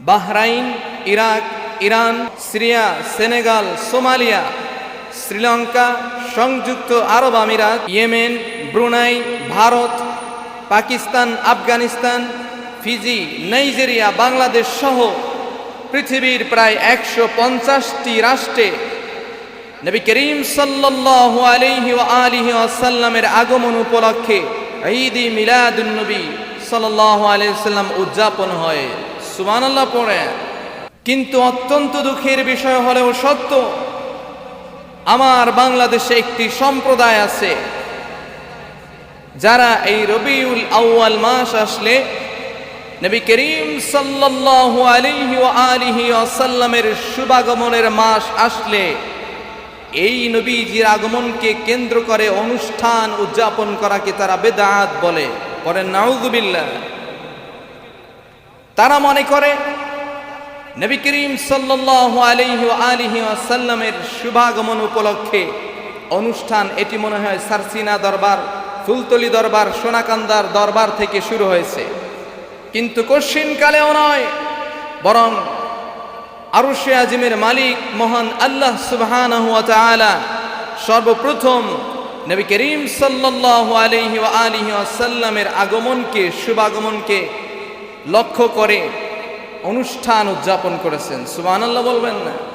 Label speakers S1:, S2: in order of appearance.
S1: Bahrain, Iraq, Iran, Syria, Senegal, Somalia, Sri Lanka, সংযুক্ত আরব আমিরাত, Yemen, Brunei, Bharat, Pakistan, Afghanistan, Fiji, Nigeria, Bangladesh সহ পৃথিবীর প্রায় ১৫০টি রাষ্ট্রে নবী করিম সাল্লাল্লাহু আলাইহি ওয়া আলিহি ওয়াসাল্লামের আগমন উপলক্ষে ঈদ-ই মিলাদুন নবী সাল্লাল্লাহু আলাইহি ওয়াসাল্লাম উদযাপন হয়। সুবহানাল্লাহ পড়ে। কিন্তু অত্যন্ত দুঃখের বিষয় হলেও সত্য, আমার বাংলাদেশে একটি সম্প্রদায় আছে যারা এই রবিউল আউয়াল মাস আসলে নবী করিম সাল্লাল্লাহু আলাইহি ওয়া আলিহি ওয়াসাল্লামের শুভাগমনের মাস আসলে এই নবীজির আগমনকে কেন্দ্র করে অনুষ্ঠান উদযাপন করাকে তারা বেদাত বলে। পরে নাউযুবিল্লাহ। তারা মনে করে নবী করিম সাল্লাল্লাহু আলাইহি ওয়া আলিহি ওয়াসাল্লামের শুভাগমন উপলক্ষে অনুষ্ঠান এটি মনে হয় সারসিনা দরবার, ফুলতলি দরবার, সোনাকান্দার দরবার থেকে শুরু হয়েছে। কিন্তু কশিনকালেও নয়, বরং আরশে আজিমের মালিক মহান আল্লাহ সুবহানাহু ওয়া তাআলা সর্বপ্রথম নবী করিম সাল্লাল্লাহু আলাইহি ওয়া আলিহি ওয়াসাল্লামের আগমনকে, শুভাগমনকে লক্ষ্য করে অনুষ্ঠান উদযাপন করেছেন। সুবহানাল্লাহ বলবেন না?